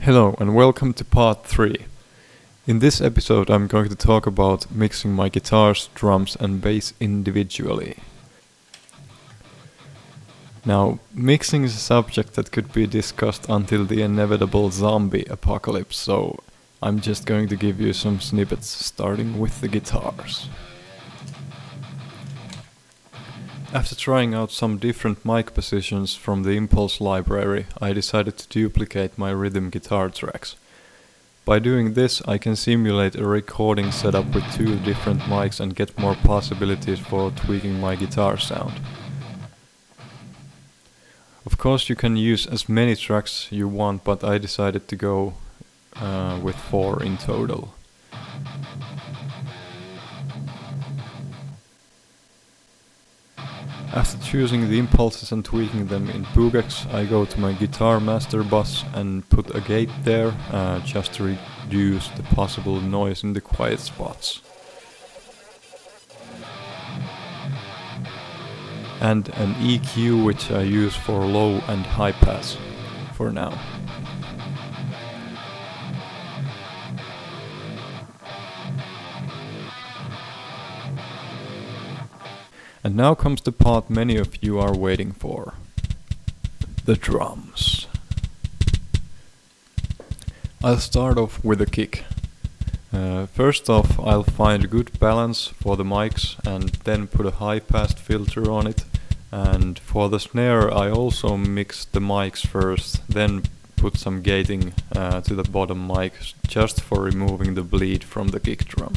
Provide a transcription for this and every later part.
Hello and welcome to part 3. In this episode I'm going to talk about mixing my guitars, drums and bass individually. Now, mixing is a subject that could be discussed until the inevitable zombie apocalypse, so I'm just going to give you some snippets, starting with the guitars. After trying out some different mic positions from the Impulse library, I decided to duplicate my rhythm guitar tracks. By doing this, I can simulate a recording setup with 2 different mics and get more possibilities for tweaking my guitar sound. Of course, you can use as many tracks you want, but I decided to go with 4 in total. After choosing the impulses and tweaking them in Boogex, I go to my guitar master bus and put a gate there, just to reduce the possible noise in the quiet spots. And an EQ which I use for low and high pass for now. And now comes the part many of you are waiting for. The drums. I'll start off with a kick. First off, I'll find a good balance for the mics and then put a high pass filter on it. And for the snare I also mix the mics first, then put some gating to the bottom mic just for removing the bleed from the kick drum.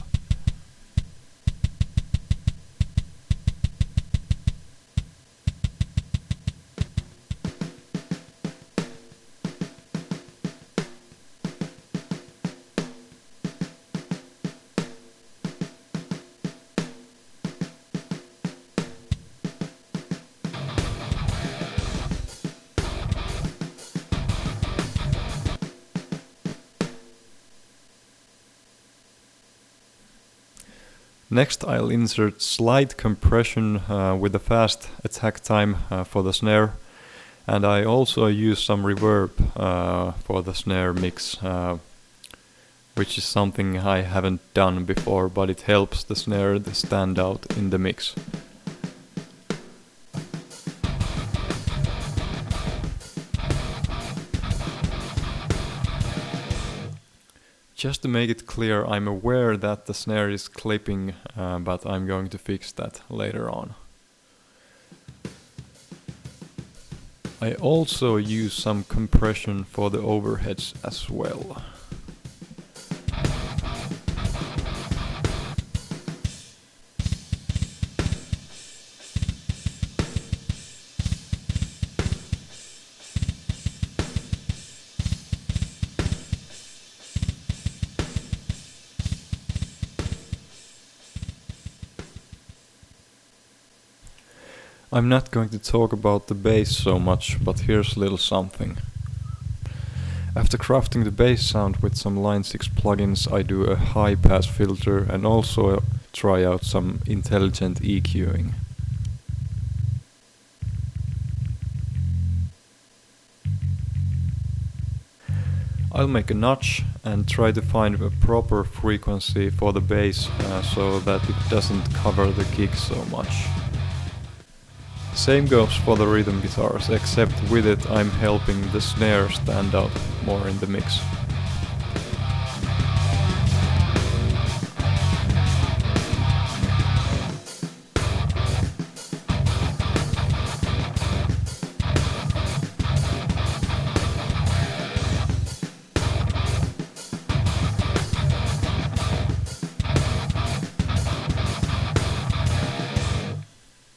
Next I'll insert slight compression with a fast attack time for the snare, and I also use some reverb for the snare mix, which is something I haven't done before, but it helps the snare to stand out in the mix. Just to make it clear, I'm aware that the snare is clipping, but I'm going to fix that later on. I also use some compression for the overheads as well. I'm not going to talk about the bass so much, but here's a little something. After crafting the bass sound with some Line 6 plugins, I do a high pass filter and also try out some intelligent EQing. I'll make a notch and try to find a proper frequency for the bass so that it doesn't cover the kick so much. Same goes for the rhythm guitars, except with it I'm helping the snare stand out more in the mix.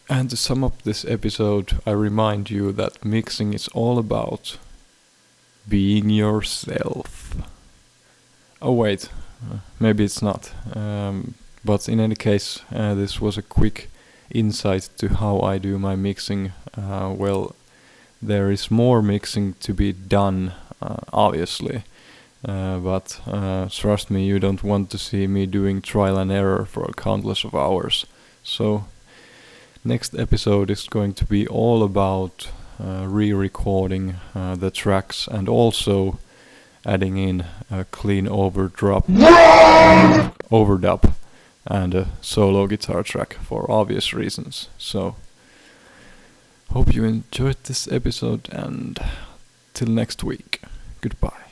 And to sum up this episode, I remind you that mixing is all about being yourself. Oh wait, maybe it's not. But in any case, this was a quick insight to how I do my mixing. Well, there is more mixing to be done, obviously. But trust me, you don't want to see me doing trial and error for countless of hours. So next episode is going to be all about re-recording the tracks and also adding in a clean overdub and a solo guitar track for obvious reasons. So hope you enjoyed this episode, and till next week, goodbye.